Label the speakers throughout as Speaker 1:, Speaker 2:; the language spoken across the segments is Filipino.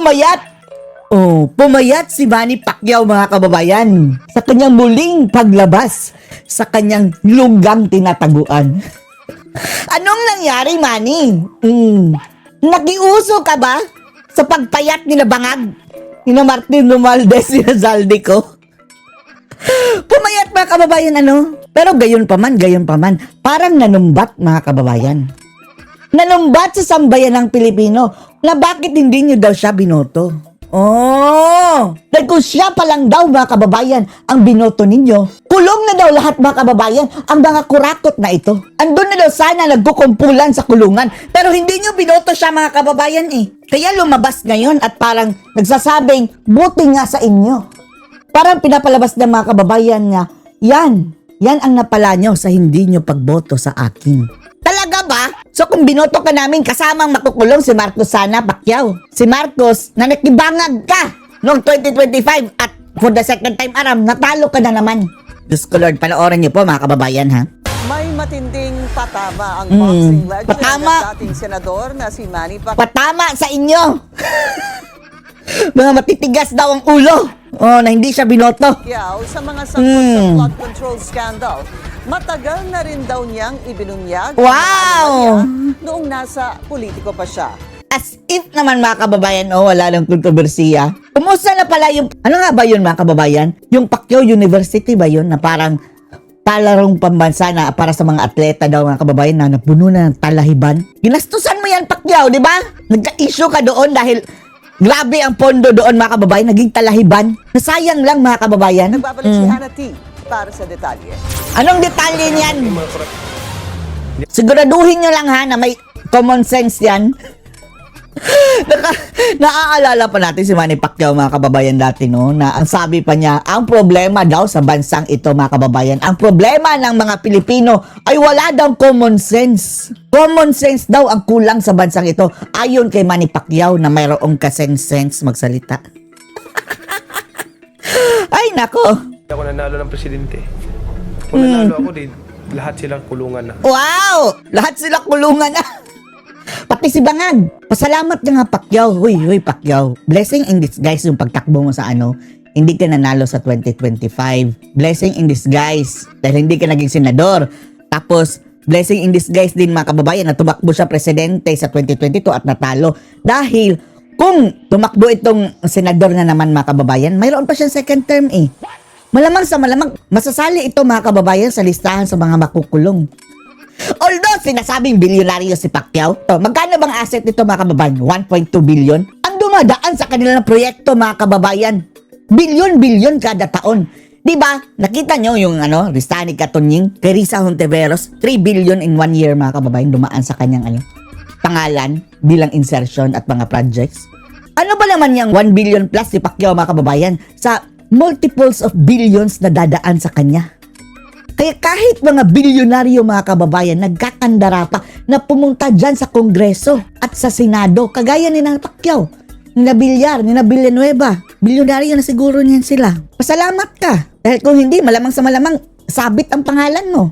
Speaker 1: pumayat. Pumayat si Manny Pacquiao mga kababayan sa kanyang muling paglabas sa kanyang lunggang tinataguan. Anong nangyari, Manny? Nakiuso ka ba sa pagpayat ni Bangag, ni Martin Romualdez, ni Zaldico? Pumayat mga kababayan, ano? Pero gayon pa man, parang nanumbat mga kababayan. Nanumbat sa sambayan ng Pilipino na bakit hindi nyo daw siya binoto. Dahil kung siya pa lang daw mga kababayan ang binoto ninyo, kulong na daw lahat mga kababayan ang mga kurakot na ito. Andun na daw sana nagkukumpulan sa kulungan, pero hindi nyo binoto siya mga kababayan eh. Kaya lumabas ngayon at parang nagsasabing, buti nga sa inyo. Parang pinapalabas ng mga kababayan niya, yan ang napala nyo sa hindi nyo pagboto sa akin. Talaga ba? So kung binoto ka namin, kasamang makukulong si Marcos sana Pacquiao. Si Marcos na nakibangag ka noong 2025 at for the second time aram, natalo ka na naman. Diyos ko Lord, panoorin niyo po mga kababayan ha.
Speaker 2: May matinding patama ang boxing legend
Speaker 1: patama.
Speaker 2: at dating senador na si Manny Pacquiao.
Speaker 1: Patama sa inyo. Mga matitigas daw ang ulo. Na hindi siya binoto.
Speaker 2: Sa mga sangkot sa flood control scandal. Matagal na rin daw niyang ibinunyag ang
Speaker 1: Wow!
Speaker 2: mga anomalya noong nasa politiko pa siya.
Speaker 1: As if naman mga kababayan, wala nang kontrobersiya. Kumusta na pala yung, ano nga ba yun mga kababayan? Yung Pacquiao University ba yun na parang palarong pambansa na para sa mga atleta daw mga kababayan na napuno na ng talahiban? Ginastusan mo yan Pacquiao, di ba? Nagka-issue ka doon dahil grabe ang pondo doon mga kababayan, naging talahiban. Nasayang lang mga kababayan.
Speaker 2: Nagbabalik si Hannah T. para sa detalye.
Speaker 1: Anong detalye niyan? Siguraduhin nyo lang ha na may common sense yan. Naaalala pa natin si Manny Pacquiao mga kababayan dati no, na ang sabi pa niya, ang problema daw sa bansang ito mga kababayan, ang problema ng mga Pilipino ay wala daw common sense. Common sense daw ang kulang sa bansang ito ayon kay Manny Pacquiao na mayroong kasense magsalita. Ay nako.
Speaker 3: Ako nanalo ng presidente. Kung nanalo ako din, lahat silang kulungan na.
Speaker 1: Wow! Lahat sila kulungan na. Pati si Bangag. Pasalamat ka nga Pacquiao. Huy Pacquiao. Blessing in disguise yung pagtakbo mo sa ano. Hindi ka nanalo sa 2025. Blessing in disguise. Dahil hindi ka naging senador. Tapos, blessing in disguise din mga kababayan na tumakbo siya presidente sa 2022 at natalo. Dahil kung tumakbo itong senador na naman mga kababayan, mayroon pa siyang second term eh. Malamang sa malamang, masasali ito mga kababayan sa listahan sa mga makukulong. Although sinasabing bilyonaryo si Pacquiao, magkano bang asset nito mga kababayan? 1.2 billion? Ang dumadaan sa kanilang proyekto mga kababayan. Bilyon-bilyon kada taon. Diba? Nakita nyo yung listahan ni Katunying, kay Risa Hontiveros, 3 billion in 1 year mga kababayan dumaan sa kanyang pangalan bilang insertion at mga projects. Ano ba naman yung 1 billion plus si Pacquiao mga kababayan sa multiples of billions na dadaan sa kanya? Kaya kahit mga bilyonaryo mga kababayan nagkakandara pa na pumunta dyan sa Kongreso at sa Senado, kagaya ni na Pacquiao, ni na Villar, ni na Villanueva, bilyonaryo na siguro niyan sila. Pasalamat ka. Dahil kung hindi, malamang sa malamang sabit ang pangalan mo.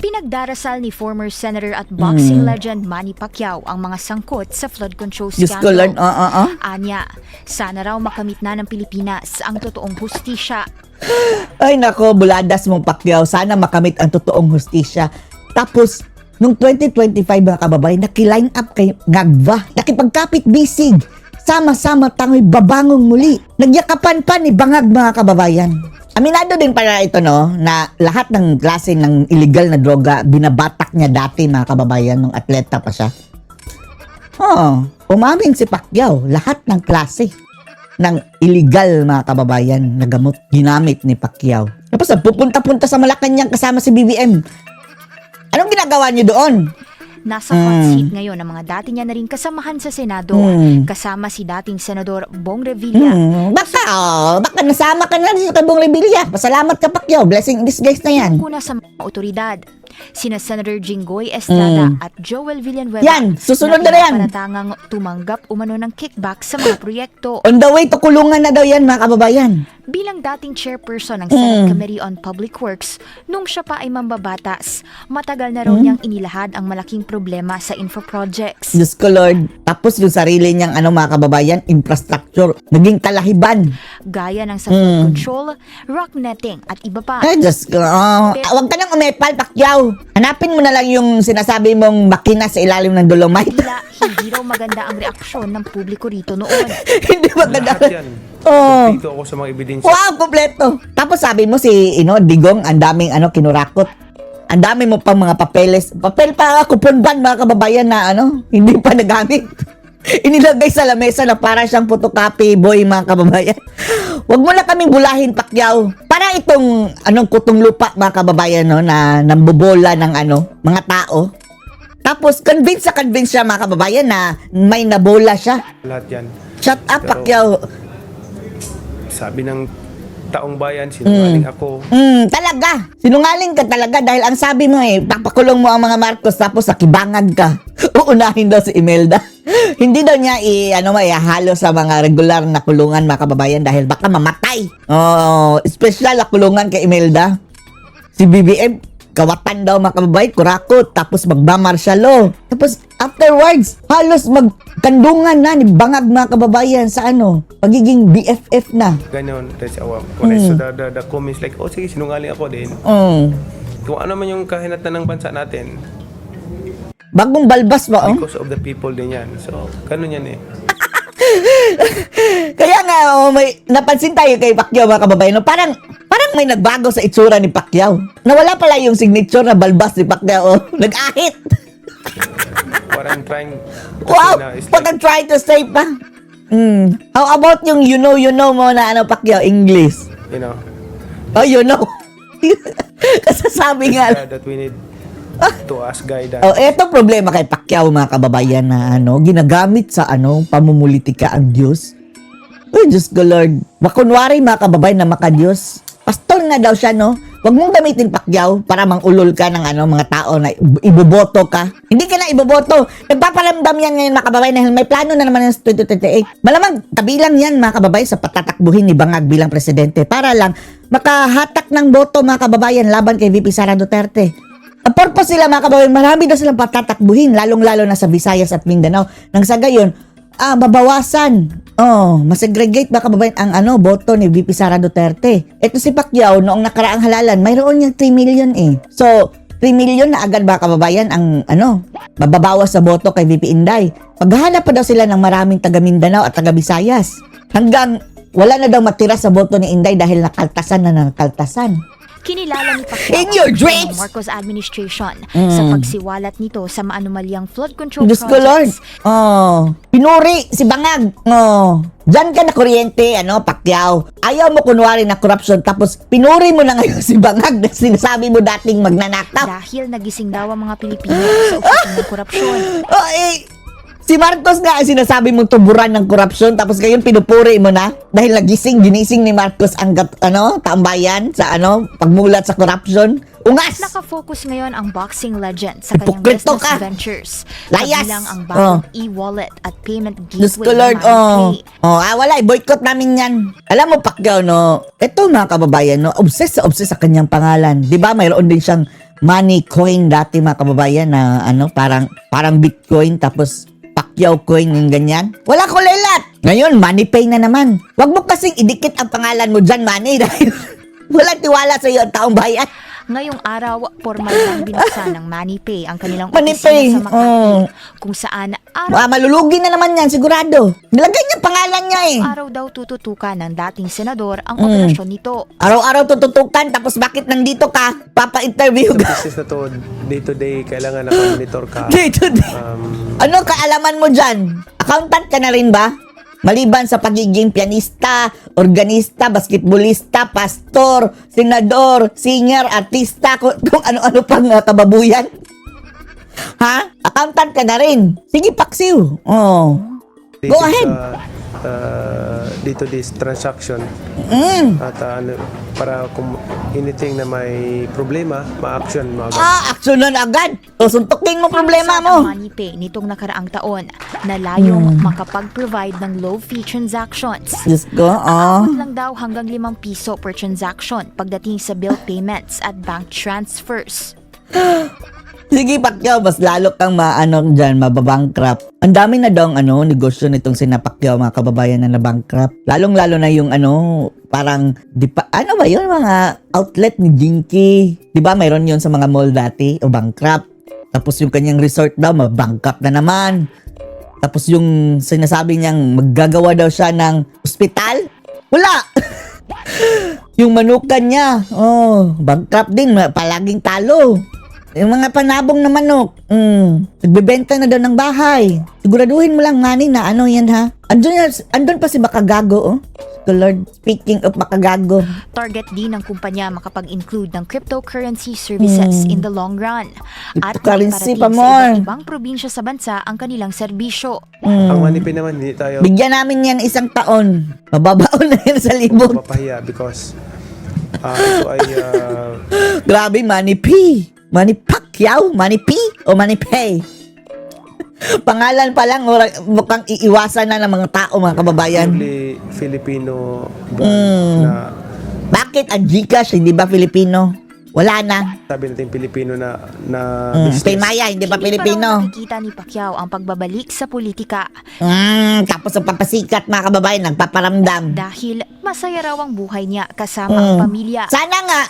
Speaker 4: Pinagdarasal ni former senator at boxing legend Manny Pacquiao ang mga sangkot sa flood control
Speaker 1: Diyos ko,
Speaker 4: scandal.
Speaker 1: Lord,
Speaker 4: Anya, sana raw makamit na ng Pilipinas ang totoong hustisya.
Speaker 1: Ay nako, buladas mong Pacquiao. Sana makamit ang totoong hustisya. Tapos, nung 2025 mga kababayan, nakiline up kay Ngagva. Nakipagkapit bisig. Sama-sama tangoy babangong muli. Nagyakapan pa ni Bangag mga kababayan. Aminado din para ito na lahat ng klase ng illegal na droga binabatak niya dati mga kababayan nung atleta pa siya. Umamin si Pacquiao lahat ng klase ng illegal mga kababayan na gamot ginamit ni Pacquiao. Tapos pupunta-punta sa Malacanang kasama si BBM. Anong ginagawa niyo doon?
Speaker 4: Nasa hot seat ngayon ang mga dati niya na rin kasamahan sa Senado, kasama si dating Senador Bong Revilla.
Speaker 1: Baka nasama ka na rin sa Bong Revilla. Pasalamat ka Pacquiao, blessing in disguise na yan.
Speaker 4: Kuna sa mga otoridad, sina Senator Jinggoy Estrada at Joel Villanueva
Speaker 1: yan, susunod na yan.
Speaker 4: Panatangang tumanggap umano ng kickback sa mga proyekto.
Speaker 1: On the way to kulungan na daw yan mga kababayan.
Speaker 4: Bilang dating chairperson ng Senate Committee on Public Works, nung siya pa ay mambabatas, matagal na raw niyang inilahad ang malaking problema sa infra projects.
Speaker 1: Diyos ko Lord. Tapos yung sarili niyang mga kababayan, infrastructure, naging kalahiban.
Speaker 4: Gaya ng sa flood control, rock netting at iba pa.
Speaker 1: Ay, Diyos ko. Huwag ka nang umepal, Pacquiao. Hanapin mo na lang yung sinasabi mong makina sa ilalim ng dolomite.
Speaker 4: Tila hindi raw maganda ang reaksyon ng publiko rito noon.
Speaker 1: Hindi maganda.
Speaker 3: Lahat yan.
Speaker 1: Oh.
Speaker 3: Dito ako sa mga ebidensya.
Speaker 1: Wow, kompleto. Tapos sabi mo si Digong, ang daming kinurakot. Ang dami mo pang mga papeles. Papel pa, kupon ban, mga kababayan na hindi pa nagamit. Inilagay sa lamesa na para siyang photocopy boy, mga kababayan. Huwag mo na kaming bulahin, Pacquiao. Para itong kutong lupa, mga kababayan, na nambobola ng mga tao. Tapos convince siya, mga kababayan, na may nabola siya.
Speaker 3: Lahat yan.
Speaker 1: Shut up,
Speaker 3: Pero-
Speaker 1: Pacquiao.
Speaker 3: Sabi ng taong bayan, sinungaling ako.
Speaker 1: Talaga. Sinungaling ka talaga dahil ang sabi mo papakulong mo ang mga Marcos tapos nakibangag ka. Uunahin daw si Imelda. Hindi daw niya ihalo sa mga regular na kulungan, mga kababayan, dahil baka mamatay. Special na kulungan kay Imelda. Si BBM, kawatan daw, mga kababayan, kurakot, tapos magmamarsyalo. Tapos afterwards, halos magkandungan na ni bangag, mga kababayan, sa pagiging BFF na.
Speaker 3: Ganon. Tapos when I saw the comments like, sige, sinungaling ako din. Kung ano man yung kahinatnan ng bansa natin,
Speaker 1: Bagong balbas ba,
Speaker 3: because of the people din yan. So, ganon yan
Speaker 1: Kaya nga, may napansin tayo kay Pacquiao, mga kababayan, parang may nagbago sa itsura ni Pacquiao. Nawala pala yung signature na balbas ni Pacquiao. Nag-ahit.
Speaker 3: Parang trying to
Speaker 1: Wow!
Speaker 3: say na, it's
Speaker 1: Pag
Speaker 3: like,
Speaker 1: try to say pa. How about yung you know mo na Pacquiao, English?
Speaker 3: you know,
Speaker 1: Oh, you know. Kasasabi nga.
Speaker 3: that we need to ask guidance.
Speaker 1: Eto problema kay Pacquiao, mga kababayan, na ginagamit sa pamumulitika ang Diyos. Uy, Diyos ko Lord. Makunwari, mga kababayan, na makadiyos. Pastor nga daw siya, Huwag mong gamitin, Pacquiao, para mangulol ka ng mga tao na iboboto ka. Hindi ka na iboboto. Nagpaparamdam yan ngayon, mga kababayan, dahil may plano na naman sa 2028. Malamang kabilang yan, mga kababayan, sa patatakbuhin ni Bangag bilang presidente para lang makahatak ng boto, mga kababayan, laban kay VP Sara Duterte. Ang purpose sila, mga kababayan, marami daw silang patatakbuhin, lalong-lalo na sa Visayas at Mindanao. Nang sa gayon, babawasan. Masegregate, mga kababayan, ang boto ni VP Sara Duterte. Ito si Pacquiao, noong nakaraang halalan, mayroon niyang 3 million So, 3 million na agad, mga kababayan, ang mababawas sa boto kay VP Inday. Paghahanap pa daw sila ng maraming taga Mindanao at taga Visayas. Hanggang wala na daw matira sa boto ni Inday dahil nakaltasan na nakaltasan.
Speaker 4: Kinilala ni Pacquiao
Speaker 1: In your
Speaker 4: ang
Speaker 1: dreams!
Speaker 4: Marcos administration sa pagsiwalat nito sa maanumalyang flood control
Speaker 1: Diyos ko, Lord.
Speaker 4: projects.
Speaker 1: Pinuri si Bangag. Diyan ka na kuryente, Pacquiao. Ayaw mo kunwari na corruption, tapos pinuri mo na ngayon si Bangag na sinasabi mo dating magnanakaw.
Speaker 4: Dahil nagising daw ang mga Pilipino sa usapan ng korupsyon.
Speaker 1: Si Marcos nga ang sinasabi mong tuburan ng korupsyon, tapos ngayon pinupuri mo na dahil ginising ni Marcos ang tambayan sa pagmulat sa korupsyon. Ungas!
Speaker 4: Nakafocus ngayon ang boxing legend sa kanyang
Speaker 1: Hipokrito
Speaker 4: business
Speaker 1: ka!
Speaker 4: ventures.
Speaker 1: Layas!
Speaker 4: Kabilang ang bagong e-wallet at payment
Speaker 1: Diyos
Speaker 4: gateway
Speaker 1: ko, Lord.
Speaker 4: na MoneyPay.
Speaker 1: Wala, boycott namin yan. Alam mo, Pacquiao, ito, mga kababayan, obsessed sa kanyang pangalan. Di ba, mayroon din siyang money coin dati, mga kababayan, na parang Bitcoin, tapos Pacquiao coin, yung ganyan. Wala ko lelat. Ngayon, MoneyPay na naman. Huwag mo kasing idikit ang pangalan mo dyan, Manny, dahil walang tiwala sa iyo ang taong bayan.
Speaker 4: Ngayong araw, formal lang binuksan ng MoneyPay ang kanilang
Speaker 1: MoneyPay,
Speaker 4: opisina sa Makati, kung saan
Speaker 1: Malulugi na naman yan, sigurado. Nilagay niya pangalan niya
Speaker 4: araw daw tututukan ng dating senador ang operasyon nito.
Speaker 1: Araw-araw tututukan, tapos bakit nandito ka? Papa-interview
Speaker 3: Sa
Speaker 1: ka.
Speaker 3: business na to, day to day, kailangan nakamonitor ka.
Speaker 1: Day to day. Ano kaalaman mo dyan? Accountant ka na rin ba? Maliban sa pagiging pianista, organista, basketballista, pastor, senador, singer, artista, kung ano-ano pang kababuyan. Ha? Accountant ka na rin. Sige, paksiw. Go ahead.
Speaker 3: Day to day transaction. At para anything na may problema, ma-action mo agad.
Speaker 1: Aksyonan agad. O, suntukin mo problema
Speaker 4: Pumasok ang
Speaker 1: mo.
Speaker 4: MoneyPay nitong nakaraang taon na layong makapag-provide ng low-fee transactions.
Speaker 1: Diyos ko,
Speaker 4: Abot lang daw hanggang 5 piso per transaction pagdating sa bill payments at bank transfers.
Speaker 1: Sige, Pacquiao, mas lalo kang dyan, mababankrupt. Ang dami na daw negosyo nitong sina Pacquiao, mga kababayan na nabankrupt. Lalong-lalo na yung parang, ba yun, mga outlet ni Jinky. Di ba, mayroon yun sa mga mall dati, o bankrupt. Tapos yung kanyang resort daw, mabankrupt na naman. Tapos yung sinasabi niyang maggagawa daw siya ng ospital, wala! Yung manukan niya, bankrupt din, palaging talo. Yung mga panabong na manok, nagbebenta na daw ng bahay. Siguraduhin mo lang, Manny, na yan ha. Andun pa si Makagago, So Lord, speaking of Makagago.
Speaker 4: Target din ng kumpanya makapag-include ng cryptocurrency services in the long run. At
Speaker 1: Cryptocurrency
Speaker 4: maiparating
Speaker 1: pa
Speaker 4: sa
Speaker 1: more.
Speaker 4: iba't ibang probinsya sa bansa ang kanilang serbisyo.
Speaker 3: Ang MoneyPay naman, hindi tayo
Speaker 1: Bigyan namin yan 1 taon. Mababaon na yan sa libog.
Speaker 3: mapapahiya because ito ay
Speaker 1: Grabe, Manny P. Manny Pacquiao? Manny P? O Manny Pay? Pangalan pa lang, mukhang iiwasan na ng mga tao, mga kababayan.
Speaker 3: purely Filipino brand na
Speaker 1: Bakit ang Gcash, hindi ba Filipino? Wala na.
Speaker 3: sabi natin Pilipino na
Speaker 1: Pay Maya, hindi ba
Speaker 4: Hindi pa raw
Speaker 1: Filipino?
Speaker 4: nakikita ni Pacquiao ang pagbabalik sa politika
Speaker 1: Tapos ang papasikat, mga kababayan, nagpaparamdam.
Speaker 4: dahil masaya raw ang buhay niya kasama ang pamilya.
Speaker 1: Sana nga,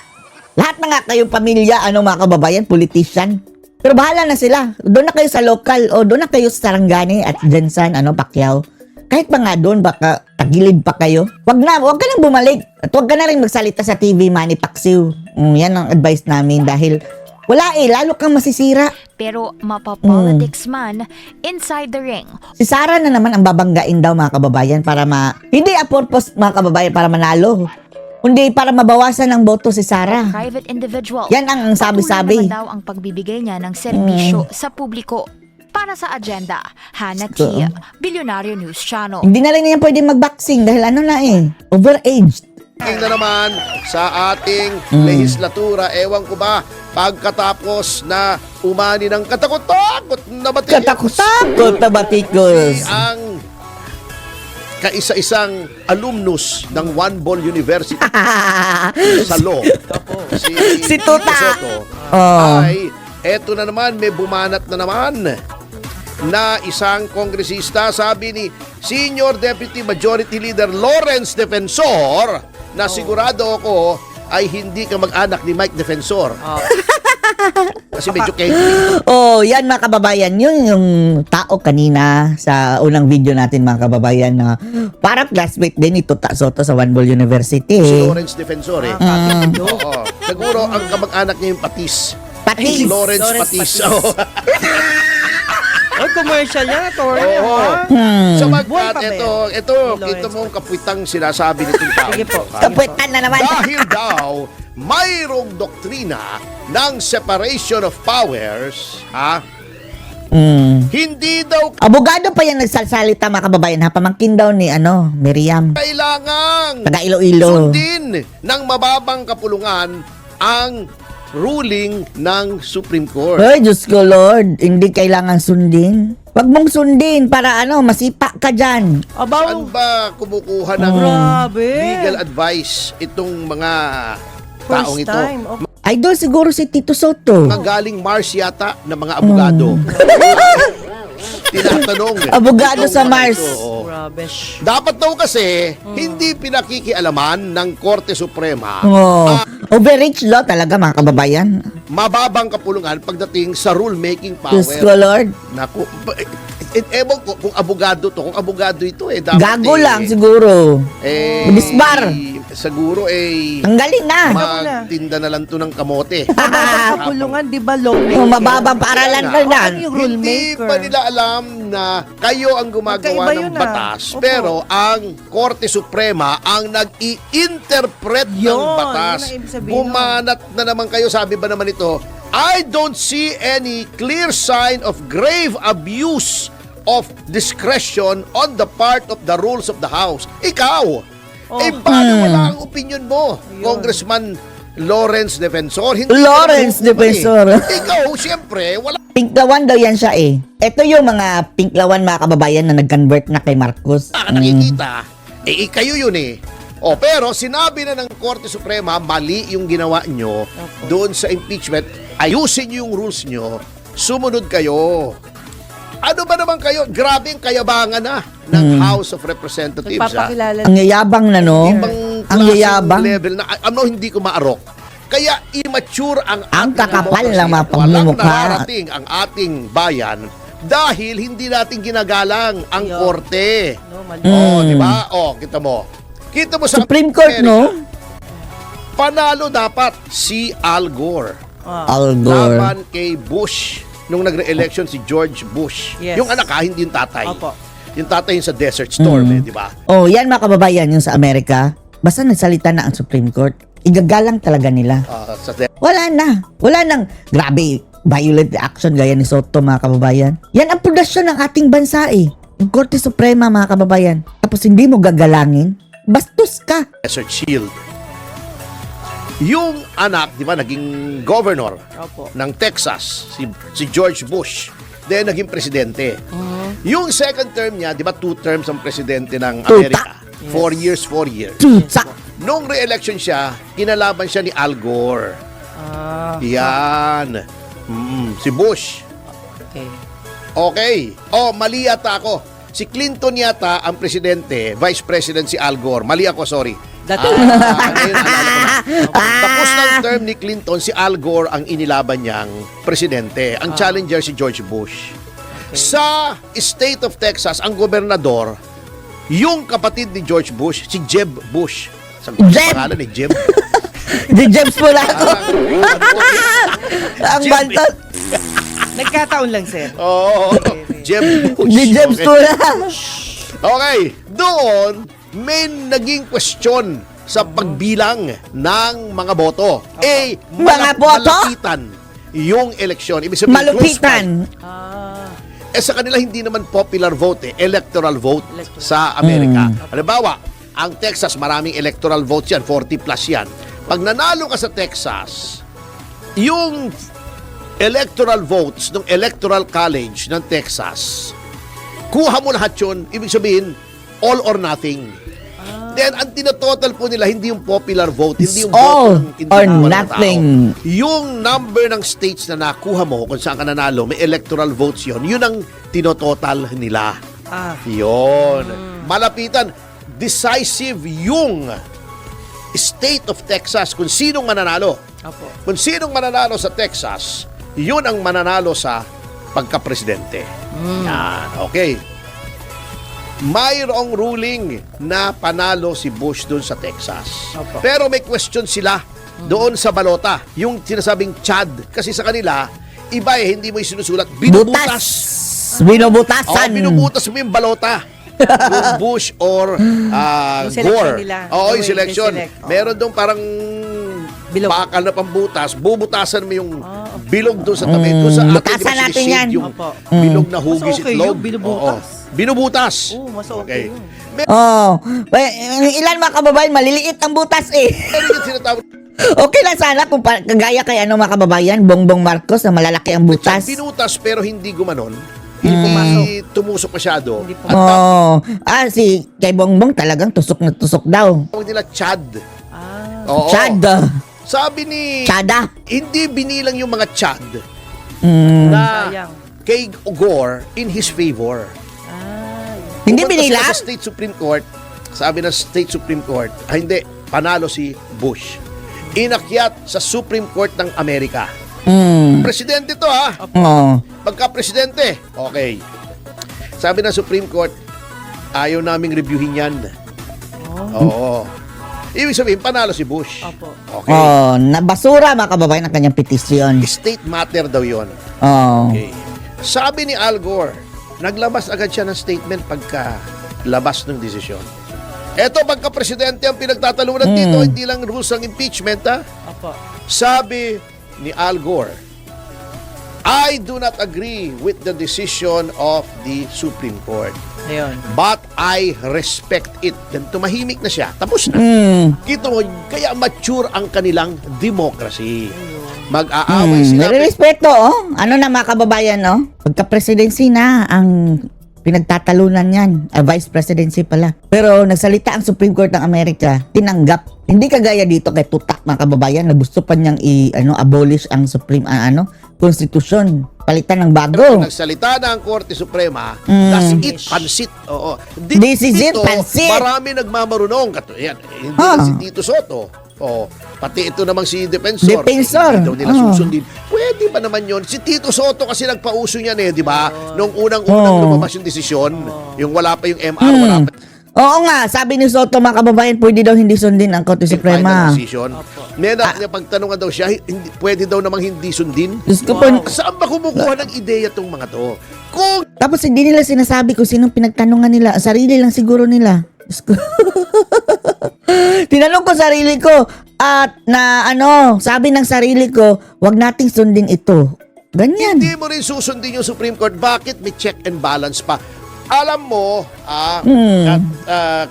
Speaker 1: lahat na nga kayong pamilya, mga kababayan, politician. Pero bahala na sila. Doon na kayo sa local o doon na kayo sa Sarangani at Jensan, Pacquiao. Kahit pa nga doon, baka tagilid pa kayo. Wag ka nang bumalik. At wag ka na rin magsalita sa TV, Manny Pacquiao. Yan ang advice namin dahil wala lalo kang masisira.
Speaker 4: Pero mapapolitics man, inside the ring,
Speaker 1: Si Sara na naman ang babanggain daw, mga kababayan, para hindi a purpose, mga kababayan, para manalo. Kundi para mabawasan ng boto si Sara.
Speaker 4: private individual.
Speaker 1: Yan ang sabi-sabi.
Speaker 4: Patuloy naman daw ang pagbibigay niya ng serbisyo sa publiko. Para sa agenda, Hannah T. Bilyonaryo News Channel.
Speaker 1: Hindi na rin yan pwede mag-boxing dahil overaged.
Speaker 5: Na naman sa ating lehislatura, ewan ko ba, pagkatapos na umani ng katakot-takot na batikos,
Speaker 1: Katakot na batikos.
Speaker 5: ang kaisa-isang alumnus ng One Ball University sa law,
Speaker 1: Si Tuta.
Speaker 5: Soto,
Speaker 1: Oh.
Speaker 5: ay eto na naman, may bumanat na naman na isang kongresista, sabi ni Senior Deputy Majority Leader Lawrence Defensor, na sigurado ako ay hindi ka mag-anak ni Mike Defensor. Kasi medyo kaibigan.
Speaker 1: Yan, mga kababayan. Yun yung tao kanina sa unang video natin, mga kababayan, na parang classmate din ni Tuta Soto sa One Ball University.
Speaker 5: Si Lawrence Defensor Oo. Siguro ang kamag-anak niya yung Patis.
Speaker 1: Patis.
Speaker 5: Lawrence Patis. Oo.
Speaker 6: Commercial yan, attorney.
Speaker 5: Oo.
Speaker 6: Buhay
Speaker 5: Sapagkat
Speaker 6: pa ba
Speaker 5: ito,
Speaker 6: Lawrence.
Speaker 5: ito mong kapwitang sinasabi nitong tao.
Speaker 6: Sige po.
Speaker 1: Kapuitan na naman.
Speaker 5: Dahil daw, mayroong doktrina ng separation of powers, hindi daw
Speaker 1: Abogado pa yan nagsasalita, mga kababayan, ha? Pamangkin daw ni, Miriam.
Speaker 5: kailangan
Speaker 1: Taga Iloilo.
Speaker 5: sundin ng mababang kapulungan ang ruling ng Supreme Court.
Speaker 1: Ay, Diyos ko, Lord. Hindi kailangan sundin. Wag mong sundin para masipa ka dyan.
Speaker 5: Saan
Speaker 6: Abaw,
Speaker 5: ba kumukuha ng
Speaker 6: grabe.
Speaker 5: legal advice itong mga taong
Speaker 6: First
Speaker 5: ito?
Speaker 6: time. Okay.
Speaker 1: Idol siguro si Tito Soto.
Speaker 5: Mga galing Mars yata ng mga abogado. Tinatanong.
Speaker 1: Abogado
Speaker 5: itong
Speaker 1: sa
Speaker 5: mga
Speaker 1: Mars.
Speaker 5: ito, oo.
Speaker 6: Grabe.
Speaker 5: Dapat daw kasi hindi pinakikialaman ng Korte Suprema
Speaker 1: Overreach law talaga, mga kababayan.
Speaker 5: mababang kapulungan pagdating sa rule-making power.
Speaker 1: Diyos ko, Lord.
Speaker 5: Naku, ewan ko kung abogado to. Kung abogado ito dapat
Speaker 1: Gago lang siguro. Binisbar.
Speaker 5: Siguro
Speaker 1: Tanggalin na.
Speaker 5: magtinda na lang to ng kamote.
Speaker 6: Kapulungan, di ba, lawmaker?
Speaker 1: Mababang paaralan ka yan.
Speaker 6: Ano yung
Speaker 5: Hindi
Speaker 6: rulemaker?
Speaker 5: pa nila alam na kayo ang gumagawa
Speaker 6: Magkaiba
Speaker 5: ng
Speaker 6: yun,
Speaker 5: batas,
Speaker 6: Opo.
Speaker 5: pero ang Korte Suprema ang nag-i-interpret ng
Speaker 6: Yun,
Speaker 5: batas.
Speaker 6: yun ang ibig sabihin
Speaker 5: Bumanat na naman kayo, sabi ba naman ito, I don't see any clear sign of grave abuse of discretion on the part of the rules of the House. Ikaw, paano wala ang opinion mo, Congressman Lawrence Defensor. Hindi
Speaker 1: Lawrence
Speaker 5: ka naman
Speaker 1: Defensor.
Speaker 5: Ikaw, siyempre, wala
Speaker 1: Pinklawan daw yan siya eh. Ito yung mga pinklawan mga kababayan na nag-convert na kay Marcos.
Speaker 5: ka nakikita. Kayo yun eh. Pero sinabi na ng Korte Suprema, mali yung ginawa nyo doon sa impeachment. Ayusin nyo yung rules nyo. Sumunod kayo. Ano ba naman kayo? Grabe yung kayabangan na ng House of Representatives.
Speaker 6: Nagpapakilala.
Speaker 1: Ang yayabang na no.
Speaker 5: Ibang
Speaker 1: Ang
Speaker 5: klaseng
Speaker 1: yayabang.
Speaker 5: level na hindi ko maarok. Kaya immature ang
Speaker 1: Ang
Speaker 5: ating
Speaker 1: kakapal
Speaker 5: democracy.
Speaker 1: ng mga
Speaker 5: Walang
Speaker 1: pagmumukha.
Speaker 5: nararating ang ating bayan dahil hindi natin ginagalang ang
Speaker 6: Yo.
Speaker 5: korte.
Speaker 6: No, mali.
Speaker 5: Di ba? Kita mo. Kita mo sa
Speaker 1: Supreme Court,
Speaker 5: Amerika,
Speaker 1: no?
Speaker 5: Panalo dapat si Al Gore.
Speaker 1: Al Gore.
Speaker 5: Laban kay Bush nung nagre-election si George Bush.
Speaker 6: Yes.
Speaker 5: Yung anak hindi yung tatay.
Speaker 6: Opo.
Speaker 5: Yung tatay yung sa Desert Storm, di ba?
Speaker 1: Oh, yan mga kababayan yung sa Amerika. Basta nagsalita na ang Supreme Court, igagalang talaga nila. Wala na. Wala nang grabe violent action gaya ni Soto mga kababayan. Yan ang pundasyon ng ating bansa eh. Yung Korte Suprema mga kababayan. Tapos hindi mo gagalangin, bastos ka.
Speaker 5: Desert Shield. Yung anak, di ba, naging governor
Speaker 6: Opo.
Speaker 5: ng Texas, si George Bush. Then, naging presidente. Yung second term niya, di ba, 2 terms ang presidente ng
Speaker 1: Tuta.
Speaker 5: Amerika. 4 years, 4 years.
Speaker 1: Tutsak.
Speaker 5: Nung re-election siya, kinalaban siya ni Al Gore. Yan. Si Bush.
Speaker 6: Okay.
Speaker 5: Okay. Mali yata ako. Si Clinton yata ang presidente, vice president si Al Gore. Mali ako, sorry. Ngayon, alala ko na. Tapos ng term ni Clinton, si Al Gore ang inilaban niyang presidente. Ang challenger si George Bush. Sa state of Texas, ang gobernador, yung kapatid ni George Bush, si Jeb Bush. Sa
Speaker 1: Jeb!
Speaker 5: pangalan ni Jeb.
Speaker 1: Di James po lang ako. Ang
Speaker 5: Jeb.
Speaker 1: bantot.
Speaker 6: Nagkataon lang, sir.
Speaker 5: Jeb Bush.
Speaker 1: Di James
Speaker 5: Okay.
Speaker 1: po lang.
Speaker 5: Okay, doon may naging question sa pagbilang ng mga boto.
Speaker 1: Mga boto?
Speaker 5: Malupitan yung eleksyon. Ibig sabihin, close
Speaker 1: Malupitan.
Speaker 5: sa kanila hindi naman popular vote, electoral vote sa Amerika. Halimbawa, ang Texas, maraming electoral votes yan, 40 plus yan. Pag nanalo ka sa Texas, yung electoral votes ng Electoral College ng Texas, kuha mo lahat yun, ibig sabihin, all or nothing. Then, ang tinototal po nila, hindi yung popular vote, hindi yung
Speaker 1: all
Speaker 5: vote ng
Speaker 1: or
Speaker 5: individual na
Speaker 1: nothing.
Speaker 5: tao. Yung number ng states na nakuha mo, kung saan ka nanalo, may electoral votes yun, yun ang tinototal nila. Yun. Malapitan, decisive yung state of Texas kung sinong mananalo.
Speaker 6: Opo.
Speaker 5: Kung sinong mananalo sa Texas, yun ang mananalo sa pagka-presidente. Yan, okay. Mayroong ruling na panalo si Bush doon sa Texas.
Speaker 6: Opo.
Speaker 5: Pero may question sila doon sa balota. Yung sinasabing Chad. Kasi sa kanila, iba hindi mo isinusulat. Binubutas.
Speaker 1: Butas. Binubutasan.
Speaker 5: Binubutas mo yung balota. Kung Bush or
Speaker 6: Yung selection
Speaker 5: Gore.
Speaker 6: nila.
Speaker 5: Oo,
Speaker 6: The
Speaker 5: yung
Speaker 6: way
Speaker 5: selection.
Speaker 6: they select.
Speaker 5: Meron doon parang
Speaker 6: Bilog.
Speaker 5: bakal na pambutas. Bubutasan mo yung bilog doon sa tabi. Doon sa atin,
Speaker 1: Butasan
Speaker 5: di ba,
Speaker 1: natin
Speaker 5: sinishade
Speaker 1: yan.
Speaker 5: Yung
Speaker 6: Opo.
Speaker 5: bilog na hugis
Speaker 6: Mas okay
Speaker 5: itlog.
Speaker 6: yun, binubutas.
Speaker 5: Oo. Binubutas.
Speaker 6: Mas okay yun.
Speaker 1: Oh, ilan mga kababayan, maliliit ang butas eh.
Speaker 5: Meron yung tinatawag
Speaker 1: Okay lang sana kung kagaya kay ano mga kababayan, Bongbong Marcos na malalaki ang butas.
Speaker 5: binutas pero hindi gumanon. Hindi tumusok masyado.
Speaker 6: Hindi po.
Speaker 5: At
Speaker 1: Oh, si kay Bongbong talagang tusok na tusok daw.
Speaker 5: tawag nila Chad. Oo.
Speaker 1: Chad.
Speaker 5: Sabi ni
Speaker 1: Chada.
Speaker 5: hindi binilang yung mga Chad
Speaker 1: Mm,
Speaker 5: na
Speaker 6: Sayang.
Speaker 5: kay Gore in his favor.
Speaker 1: hindi
Speaker 5: Pumunta
Speaker 1: binila?
Speaker 5: sila sa State Supreme Court. Sabi ng State Supreme Court, hindi, panalo si Bush. Inakyat sa Supreme Court ng Amerika.
Speaker 1: Mm.
Speaker 5: Presidente to ha.
Speaker 1: Oh.
Speaker 5: Pagka-presidente, okay. Sabi ng Supreme Court, ayaw naming reviewin yan. Oo. Ibig sabihin, panalo si Bush.
Speaker 6: Opo.
Speaker 5: Okay.
Speaker 1: Oh, nabasura mga kababayan ang kanyang petisyon.
Speaker 5: State matter daw yon.
Speaker 1: Oh.
Speaker 5: Okay. Sabi ni Al Gore, naglabas agad siya ng statement pagka labas ng desisyon. Eto, pagka-presidente ang pinagtatalunan dito, hindi lang rules ng impeachment, ha?
Speaker 6: Opo.
Speaker 5: Sabi ni Al Gore, I do not agree with the decision of the Supreme Court.
Speaker 6: Ayun.
Speaker 5: But I respect it. Then tumahimik na siya. Tapos na. Kita mo, kaya mature ang kanilang democracy. Mag-aaway sila.
Speaker 1: Nare-respeto, oh. Ano na mga kababayan, no? Pagka-presidency na ang pinagtatalunan yan. Vice presidency pala. Pero nagsalita ang Supreme Court ng Amerika, tinanggap. Hindi kagaya dito kay Tutak, mga kababayan, na gusto pa niyang abolish ang Supreme, Constitution. Palitan ng bago.
Speaker 5: Nagsalita na ang Korte Suprema, that's it, pansit. Oo.
Speaker 1: This is it,
Speaker 5: Dito,
Speaker 1: pansit.
Speaker 5: marami nagmamarunong. Yan, hindi
Speaker 1: Ah.
Speaker 5: lang si Tito Soto. Oh, pati ito namang si Defensor.
Speaker 1: Defensor.
Speaker 5: Hindi daw nila
Speaker 1: Ah.
Speaker 5: susundin. Pwede ba naman yon? Si Tito Soto kasi nagpauso niyan di ba? Nung unang-unang lumabas yung desisyon, yung wala pa yung MR, wala pa
Speaker 1: Oo nga, sabi ni Soto, mga kababayan, pwede daw hindi sundin ang Korte
Speaker 5: yung
Speaker 1: Suprema.
Speaker 5: final decision. Pagtanungan daw siya, hindi, pwede daw namang hindi sundin.
Speaker 1: Diyos ko po,
Speaker 5: Saan ba kumukuha ng ideya tong mga to? Kung
Speaker 1: tapos hindi nila sinasabi kung sinong pinagtanungan nila. Sarili lang siguro nila. Diyos ko. Tinanong ko sarili ko at sabi ng sarili ko, wag nating sundin ito. Ganyan.
Speaker 5: hindi mo rin susundin yung Supreme Court, bakit may check and balance pa? Alam mo,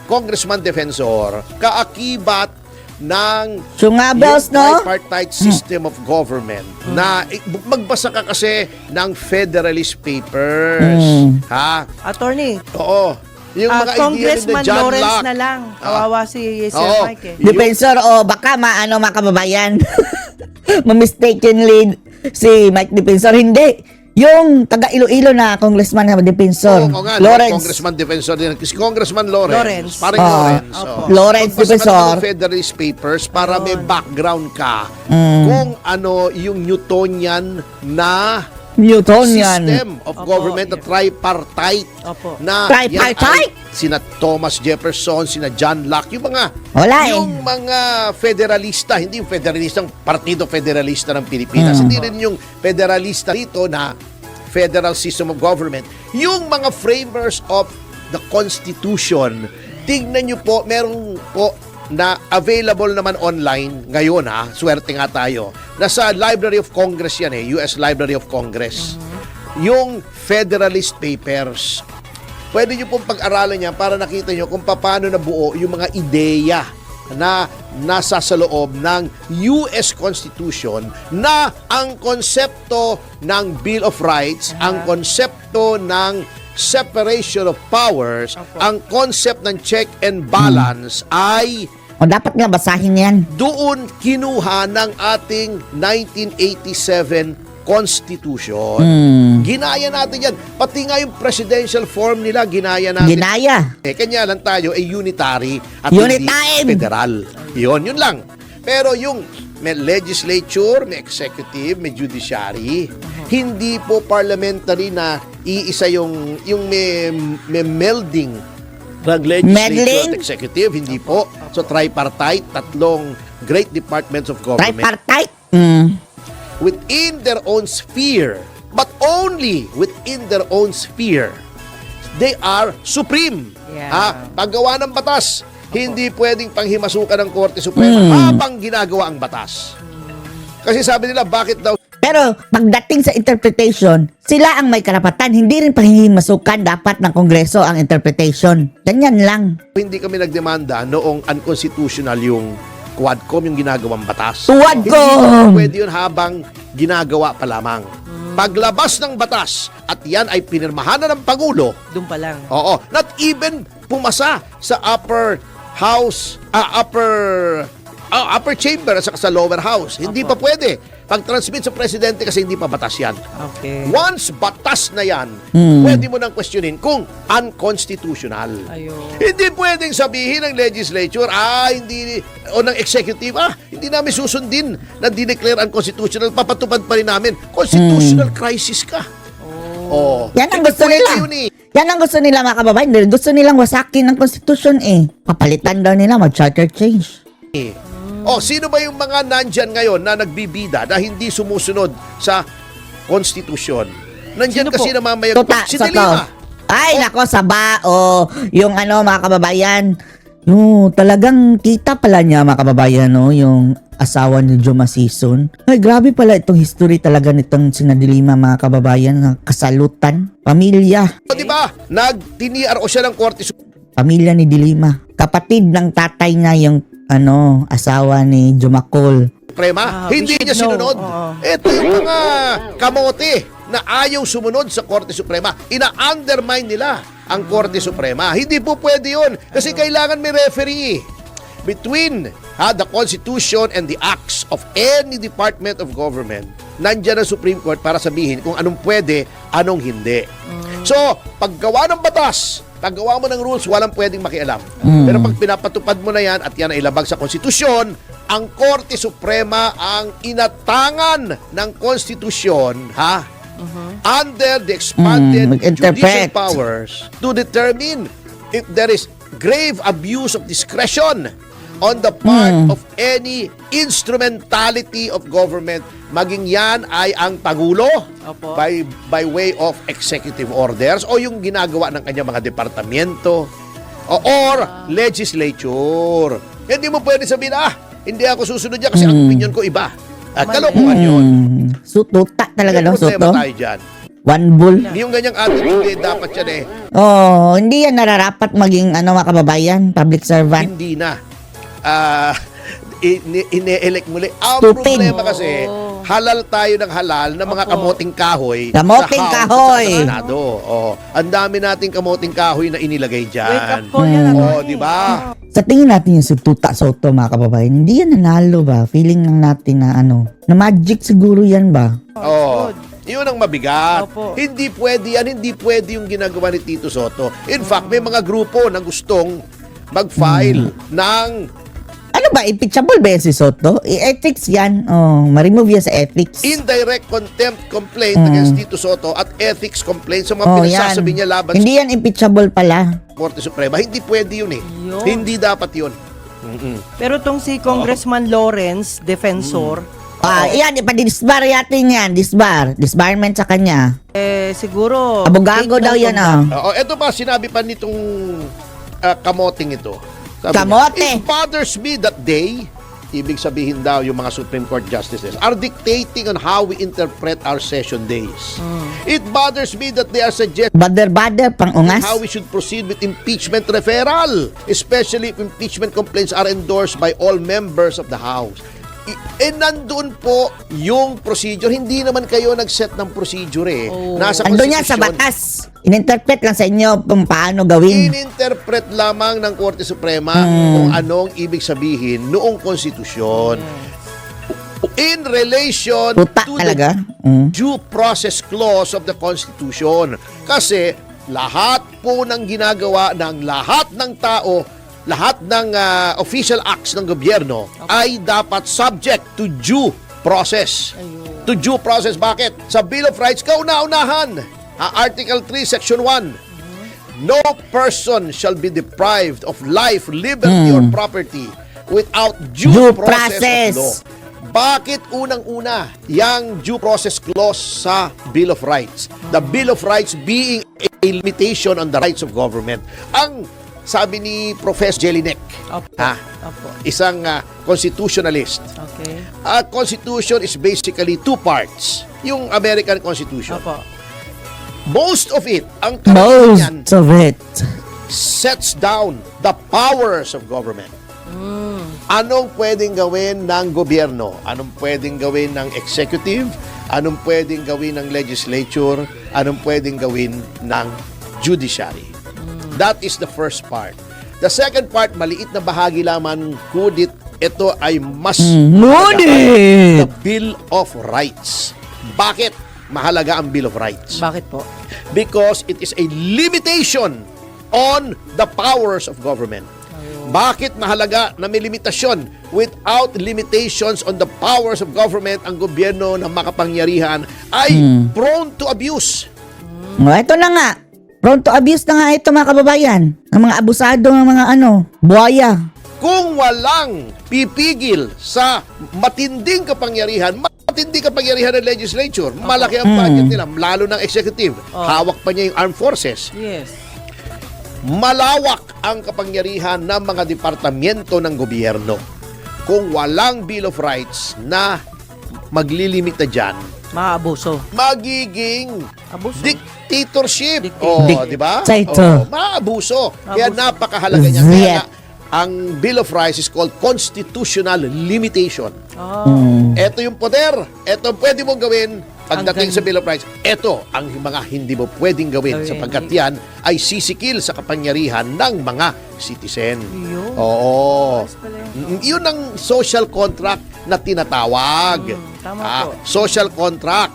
Speaker 5: Congressman Defensor, kaakibat ng
Speaker 1: Sungabels,
Speaker 5: yung
Speaker 1: no?
Speaker 5: tripartite system of government na magbasa ka kasi ng Federalist Papers. Ha?
Speaker 6: Attorney,
Speaker 5: Oo. Yung mga idea ni
Speaker 6: Congressman
Speaker 5: John
Speaker 6: Lawrence
Speaker 5: Locke.
Speaker 6: na lang. Kawawa si Sir
Speaker 5: Oo.
Speaker 6: Mike eh.
Speaker 1: Defensor, baka mga kababayan, ma-mistakenly si Mike Defensor. Hindi. Yung taga Iloilo na congressman na Defensor.
Speaker 5: Oo nga,
Speaker 1: Lawrence.
Speaker 5: Congressman Defensor din. Si Congressman Lawrence.
Speaker 6: Lawrence.
Speaker 5: Parang Lawrence. oo.
Speaker 1: Lawrence
Speaker 5: Magbasa ka
Speaker 1: Defensor.
Speaker 5: ng Federalist Papers para may background ka kung ano yung Newtonian na
Speaker 1: Newtonian.
Speaker 5: system of government, na tripartite.
Speaker 6: Opo.
Speaker 5: Na
Speaker 1: Tripartite?
Speaker 5: yan ay sina Thomas Jefferson, sina John Locke, yung mga
Speaker 1: Wala
Speaker 5: mga federalista, hindi yung federalistang Partido Federalista ng Pilipinas, hindi rin yung federalista dito na federal system of government, yung mga framers of the Constitution. Tignan nyo po, meron po na available naman online ngayon swerte nga tayo. Nasa Library of Congress yan US Library of Congress. Yung Federalist Papers. Pwede nyo pong pag-aralan yan para nakita nyo kung paano nabuo yung mga ideya na nasa sa loob ng US Constitution, na ang konsepto ng Bill of Rights, ang konsepto ng separation of powers, ang concept ng check and balance ay
Speaker 1: O dapat nga basahin yan.
Speaker 5: doon kinuha ng ating 1987 Constitution. Ginaya natin yan. Pati nga yung presidential form nila, ginaya natin.
Speaker 1: Ginaya.
Speaker 5: Kanya lang tayo ay unitary at
Speaker 1: Unitime.
Speaker 5: hindi federal. Yun lang. Pero yung may legislature, may executive, may judiciary, hindi po parliamentary na iisa yung may melding ng legislature
Speaker 1: Meddling?
Speaker 5: at executive, hindi po. So tripartite, tatlong great departments of government
Speaker 1: Tripartite.
Speaker 5: within their own sphere, but only within their own sphere. They are supreme.
Speaker 6: Yeah.
Speaker 5: Paggawa ng batas, hindi pwedeng panghimasukan ng Korte Suprema habang ginagawa ang batas. Kasi sabi nila, bakit daw
Speaker 1: Pero pagdating sa interpretation, sila ang may karapatan. Hindi rin pahihimasukan dapat ng Kongreso ang interpretation. Ganyan lang.
Speaker 5: hindi kami nagdemanda noong unconstitutional yung Quadcom, yung ginagawang batas?
Speaker 1: Quadcom!
Speaker 5: Hindi pwede yun habang ginagawa pa lamang. Paglabas ng batas, at yan ay pinirmahan na ng Pangulo,
Speaker 6: Doon pa lang.
Speaker 5: oo, not even pumasa sa upper house, upper chamber at saka sa lower house. Hindi pa pwede. Pag-transmit sa presidente kasi hindi pa batas yan.
Speaker 6: Okay.
Speaker 5: Once batas na yan, pwede mo nang questionin kung unconstitutional.
Speaker 6: Ayun.
Speaker 5: Hindi pwedeng sabihin ng legislature, hindi, o ng executive, hindi namin susundin na dineclare unconstitutional, papatupad pa rin namin. Constitutional crisis ka. Oh.
Speaker 1: Yan ang
Speaker 5: Hindi
Speaker 1: gusto
Speaker 5: pwede
Speaker 1: nila.
Speaker 5: yun eh.
Speaker 1: Yan ang gusto nila, mga kababayan. Dahil gusto nilang wasakin ng Constitution Papalitan daw nila, mag-charter change.
Speaker 5: Sino ba yung mga nandyan ngayon na nagbibida na hindi sumusunod sa Constitution? Nandyan
Speaker 6: Sino
Speaker 5: kasi
Speaker 6: po?
Speaker 5: namamayag
Speaker 1: Tuta,
Speaker 5: si
Speaker 1: Soto.
Speaker 5: Dilima.
Speaker 1: Ay, nako, Saba. Yung mga kababayan. Talagang kita pala niya, mga kababayan, yung asawa ni Joma Sison. Ay, grabe pala itong history talaga nitong sina De Lima, mga kababayan, ng kasalutan. Pamilya.
Speaker 5: O, di ba? Nagtiniar o siya ng Korte
Speaker 1: Pamilya ni De Lima. Kapatid ng tatay niya yung asawa ni Jomacol.
Speaker 5: Suprema. Hindi
Speaker 6: we
Speaker 5: niya
Speaker 6: should know.
Speaker 5: sinunod.
Speaker 6: Oo.
Speaker 5: Ito yung mga kamote na ayaw sumunod sa Korte Suprema. Ina-undermine nila ang Korte Suprema. Hindi po pwede yun. Kasi kailangan may referee between the Constitution and the acts of any department of government. Nandiyan ang Supreme Court para sabihin kung anong pwede, anong hindi. So, paggawa ng batas, paggawa mo ng rules, walang pwedeng makialam. Pero pag pinapatupad mo na yan at yan ay labag sa konstitusyon, ang Korte Suprema ang inatangan ng konstitusyon, under the expanded judicial
Speaker 1: mag-interpret.
Speaker 5: powers to determine if there is grave abuse of discretion on the part of any instrumentality of government, maging yan ay ang Pangulo
Speaker 6: Opo.
Speaker 5: by way of executive orders o yung ginagawa ng kanyang mga departamento or legislature. Hindi mo pwede sabihin, hindi ako susunod yan kasi ang opinion ko iba. Kalokohan yun.
Speaker 1: So, tuta talaga, no?
Speaker 5: May problema
Speaker 1: Soto?
Speaker 5: tayo dyan.
Speaker 1: One bull.
Speaker 5: Yung ganyang attitude, dapat yan
Speaker 1: Oh, hindi yan nararapat maging mga kababayan, public servant.
Speaker 5: hindi na. Ine-elect muli. Ang
Speaker 1: Stupid.
Speaker 5: problema kasi, halal tayo ng halal ng mga kamoting kahoy
Speaker 1: Kamoting
Speaker 5: sa House
Speaker 1: kahoy.
Speaker 5: at sa Senado. Ang dami nating kamoting kahoy na inilagay
Speaker 6: Wake up
Speaker 5: dyan.
Speaker 6: call yan.
Speaker 5: Di ba?
Speaker 1: Sa tingin natin yung si Tuta Soto, mga kababayan, hindi yan nanalo ba? Feeling lang natin na na magic siguro yan ba?
Speaker 5: Yun ang mabigat.
Speaker 6: Opo.
Speaker 5: Hindi pwede yan, hindi pwede yung ginagawa ni Tito Soto. In fact, may mga grupo na gustong mag-file ng
Speaker 1: Ano ba? Impeachable ba yan si Soto? Ethics yan. Ma-remove yan sa ethics.
Speaker 5: indirect contempt complaint against Tito Soto at ethics complaint sa mga
Speaker 1: yan.
Speaker 5: pinagsasabi niya laban
Speaker 1: Hindi yan impeachable pala.
Speaker 5: sa Korte Suprema. Hindi pwede yun eh.
Speaker 6: Yun.
Speaker 5: Hindi dapat yun.
Speaker 6: Pero tong si Congressman Lawrence, defensor,
Speaker 1: Yan, ipadisbar yatin yan. Disbarment sa kanya.
Speaker 6: siguro...
Speaker 1: Abogago daw yan,
Speaker 5: Ito pa, sinabi pa nitong kamoting ito. Sabi
Speaker 1: Kamote.
Speaker 5: niya, it bothers me that they, ibig sabihin daw yung mga Supreme Court justices, are dictating on how we interpret our session days. It bothers me that they are suggesting
Speaker 1: Bader, pang ungas.
Speaker 5: how we should proceed with impeachment referral, especially if impeachment complaints are endorsed by all members of the House. Nandun po yung procedure. Hindi naman kayo nag-set ng procedure Nasa
Speaker 1: Andun yan sa
Speaker 5: konstitusyon.
Speaker 1: batas. In-interpret lang sa inyo kung paano gawin.
Speaker 5: Ininterpret lamang ng Korte Suprema kung anong ibig sabihin noong konstitusyon. In relation
Speaker 1: Tuta
Speaker 5: to
Speaker 1: talaga.
Speaker 5: the due process clause of the Constitution. Kasi lahat po ng ginagawa ng lahat ng tao, lahat ng official acts ng gobyerno ay dapat subject to due process. To due process. Bakit? Sa Bill of Rights, kauna-unahan. Article 3, Section 1. No person shall be deprived of life, liberty, or property without due
Speaker 1: Due
Speaker 5: process of law.
Speaker 1: process.
Speaker 5: Bakit unang-una yang due process clause sa Bill of Rights? The Bill of Rights being a limitation on the rights of government. Ang sabi ni Professor Jelinek,
Speaker 6: Opo.
Speaker 5: isang constitutionalist.
Speaker 6: Okay.
Speaker 5: A constitution is basically two parts. Yung American Constitution.
Speaker 6: Opo.
Speaker 5: Most of it, ang karamihan
Speaker 1: Most of it.
Speaker 5: sets down the powers of government. Anong pwedeng gawin ng gobyerno? Anong pwedeng gawin ng executive? Anong pwedeng gawin ng legislature? Anong pwedeng gawin ng judiciary? That is the first part. The second part, maliit na bahagi lamang, ngunit ito ay mas
Speaker 1: Ngunit!
Speaker 5: the Bill of Rights. Bakit mahalaga ang Bill of Rights?
Speaker 6: Bakit po?
Speaker 5: Because it is a limitation on the powers of government. Bakit mahalaga na may limitasyon? Without limitations on the powers of government, ang gobyerno na makapangyarihan ay prone to abuse.
Speaker 1: Ito na nga. Prone to abuse na nga ito, mga kababayan. Ang mga abusado ng mga buhaya.
Speaker 5: Kung walang pipigil sa matinding kapangyarihan ng legislature, malaki ang budget nila, lalo ng executive. Hawak pa niya yung armed forces.
Speaker 6: Yes.
Speaker 5: Malawak ang kapangyarihan ng mga departamento ng gobyerno. kung walang Bill of Rights na maglilimita dyan,
Speaker 6: Maabuso.
Speaker 5: magiging
Speaker 6: Abuso.
Speaker 5: dictatorship.
Speaker 6: Dictatorship.
Speaker 5: Di ba?
Speaker 1: Dictator.
Speaker 5: Maabuso. Kaya
Speaker 6: Abuso.
Speaker 5: napakahalaga niya. Kaya
Speaker 1: Ziyet.
Speaker 5: nga, ang Bill of Rights is called constitutional limitation.
Speaker 6: Oh.
Speaker 5: Ito yung poder. Ito ang pwede mong gawin pagdating
Speaker 6: Hanggang-
Speaker 5: sa Bill of Rights. Ito ang mga hindi mo pwedeng gawin
Speaker 6: Gawin.
Speaker 5: sapagkat yan ay sisikil sa kapangyarihan ng mga citizen.
Speaker 6: Yun.
Speaker 5: Oo.
Speaker 6: Ayos pala yun.
Speaker 5: Yun ang social contract na tinatawag.
Speaker 6: tama po.
Speaker 5: Social contract.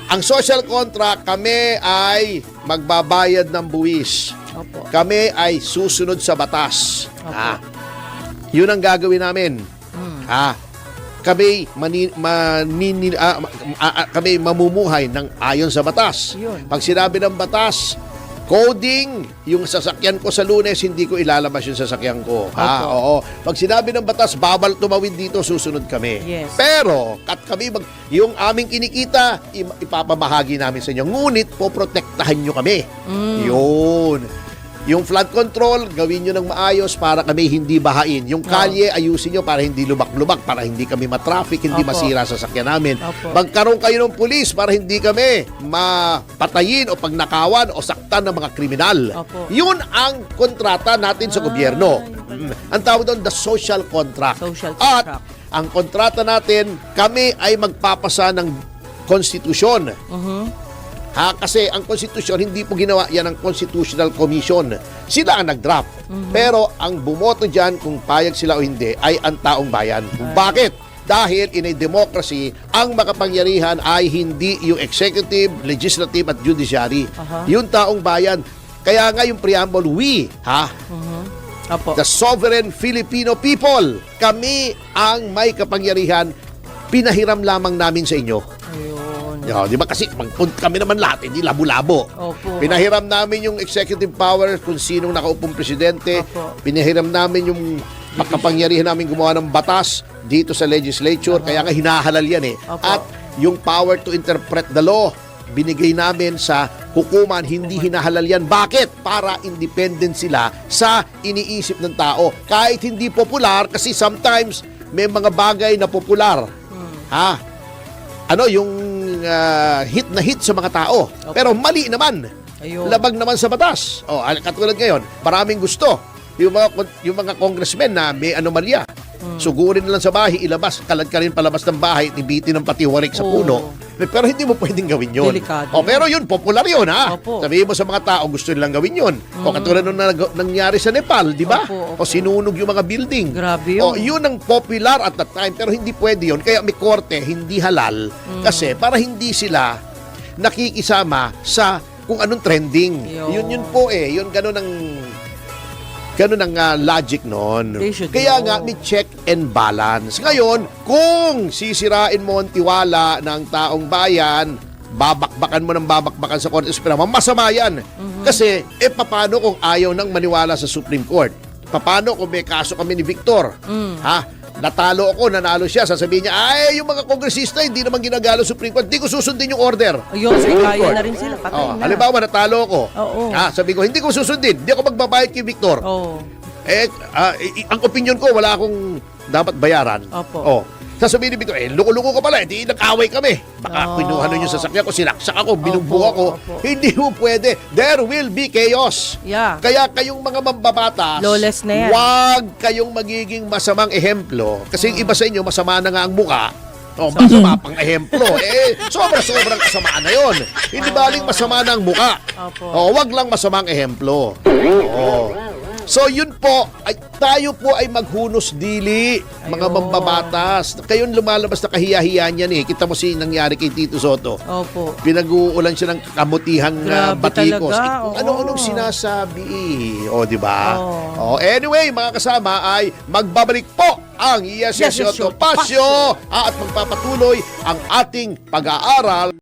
Speaker 5: Ang social contract, kami ay magbabayad ng buwis.
Speaker 6: Opo.
Speaker 5: Kami ay susunod sa batas.
Speaker 6: Opo.
Speaker 5: Yun ang gagawin namin. Kami kami mamumuhay ng ayon sa batas.
Speaker 6: Yun.
Speaker 5: Pag sinabi ng batas, coding, yung sasakyan ko sa Lunes, hindi ko ilalabas yung sasakyan ko.
Speaker 6: Opo.
Speaker 5: Oo. Pag sinabi ng batas, bawal tumawid dito, susunod kami.
Speaker 6: Yes.
Speaker 5: Pero, yung aming kinikita, ipapamahagi namin sa inyo. Ngunit, poprotektahan nyo kami. Yun. Yung flood control, gawin nyo ng maayos para kami hindi bahain. Yung kalye, ayusin nyo para hindi lubak-lubak, para hindi kami matraffic, hindi
Speaker 6: Opo.
Speaker 5: masira sa sasakyan namin.
Speaker 6: Opo.
Speaker 5: Magkaroon kayo ng pulis para hindi kami mapatayin o pagnakawan o saktan ng mga kriminal.
Speaker 6: Opo.
Speaker 5: Yun ang kontrata natin sa gobyerno. Ang tawag doon, the social contract.
Speaker 6: Social
Speaker 5: At
Speaker 6: contract.
Speaker 5: ang kontrata natin, kami ay magpapasa ng konstitusyon. Kasi ang konstitusyon, hindi po ginawa yan ng Constitutional Commission. Sila ang nag-draft. Pero ang bumoto dyan, kung payag sila o hindi, ay ang taong bayan. Kung bakit? Dahil in a democracy, ang makapangyarihan ay hindi yung executive, legislative at judiciary. Yung taong bayan. Kaya nga yung preamble, we,
Speaker 6: Opo.
Speaker 5: the sovereign Filipino people, kami ang may kapangyarihan, pinahiram lamang namin sa inyo.
Speaker 6: Ayun.
Speaker 5: Di ba? Kasi kami naman lahat, hindi labo-labo.
Speaker 6: Opo.
Speaker 5: Pinahiram namin yung executive power kung sinong nakaupong presidente.
Speaker 6: Opo.
Speaker 5: Pinahiram namin yung makapangyarihan namin gumawa ng batas dito sa legislature. Kaya nga hinahalal yan eh.
Speaker 6: Opo.
Speaker 5: At yung power to interpret the law, binigay namin sa hukuman, hindi hinahalal yan. Bakit? Para independent sila sa iniisip ng tao. Kahit hindi popular, kasi sometimes may mga bagay na popular. Yung hit na hit sa mga tao. Pero mali naman.
Speaker 6: Ayun.
Speaker 5: Labag naman sa batas. Katulad ngayon, maraming gusto. Yung mga congressmen na may anomalya. Sugurin na lang sa bahay, ilabas, kalad ka rin palabas ng bahay, ibitin ng patiwarik sa puno. Pero hindi mo pwedeng gawin yun.
Speaker 6: Delikado.
Speaker 5: Pero yun, popular yun, ha?
Speaker 6: Opo.
Speaker 5: Sabihin mo sa mga tao, gusto nilang gawin yun. O katulad nung nangyari sa Nepal, di ba?
Speaker 6: Opo, opo.
Speaker 5: O sinunog yung mga building.
Speaker 6: Grabe yun.
Speaker 5: Yun ang popular at that time, pero hindi pwede yun. Kaya may korte, hindi halal. Kasi para hindi sila nakikisama sa kung anong trending. Yun po eh. Yun ganun ang logic noon.
Speaker 6: They should
Speaker 5: Kaya
Speaker 6: know.
Speaker 5: nga, may check and balance. Ngayon, kung sisirain mo ang tiwala ng taong bayan, babakbakan mo ng babakbakan sa Korte Suprema, masama yan. Kasi, paano kung ayaw nang maniwala sa Supreme Court? Paano kung may kaso kami ni Victor? Natalo ako, nanalo siya, sasabihin niya, yung mga kongresista hindi naman ginagalo sa Supreme Court, hindi ko susundin yung order.
Speaker 6: Ayun,
Speaker 5: Supreme
Speaker 6: kaya
Speaker 5: Court.
Speaker 6: na rin sila. Patay na.
Speaker 5: Halimbawa, natalo ako.
Speaker 6: Oo.
Speaker 5: Sabi ko, hindi ko susundin, hindi ako magbabayad kay Victor.
Speaker 6: Oo.
Speaker 5: Ang opinion ko, wala akong dapat bayaran.
Speaker 6: Opo.
Speaker 5: Sasabihin ni Victor, loko-loko ka pala, di nag-away kami. Baka kinuha nun yung sasakyan ko, sinaksak ako, binubuo ako.
Speaker 6: Opo.
Speaker 5: Hindi mo pwede. There will be chaos.
Speaker 6: Yeah.
Speaker 5: Kaya kayong mga mambabatas,
Speaker 6: Lawless na yan.
Speaker 5: wag kayong magiging masamang ehemplo. Kasi yung iba sa inyo, masama na nga ang muka. Masama pang ehemplo. Sobrang kasamaan na yon. Hindi baling masama na ang muka.
Speaker 6: Opo.
Speaker 5: Wag lang masamang ehemplo. So yun po, tayo po ay maghunos dili, mga
Speaker 6: Ayun.
Speaker 5: mambabatas. Kayon lumalabas na kahiya-hiya niyan eh. Kita mo nangyari kay Tito Soto.
Speaker 6: Opo.
Speaker 5: Pinag-uulan siya ng kamutihang
Speaker 6: Grabe
Speaker 5: batikos.
Speaker 6: talaga,
Speaker 5: Kung
Speaker 6: oo.
Speaker 5: ano-anong sinasabi di ba?
Speaker 6: Oo.
Speaker 5: Anyway, mga kasama ay magbabalik po ang Yes,
Speaker 6: Yes,
Speaker 5: Yes,
Speaker 6: Yes,
Speaker 5: Pasyo at magpapatuloy ang ating pag-aaral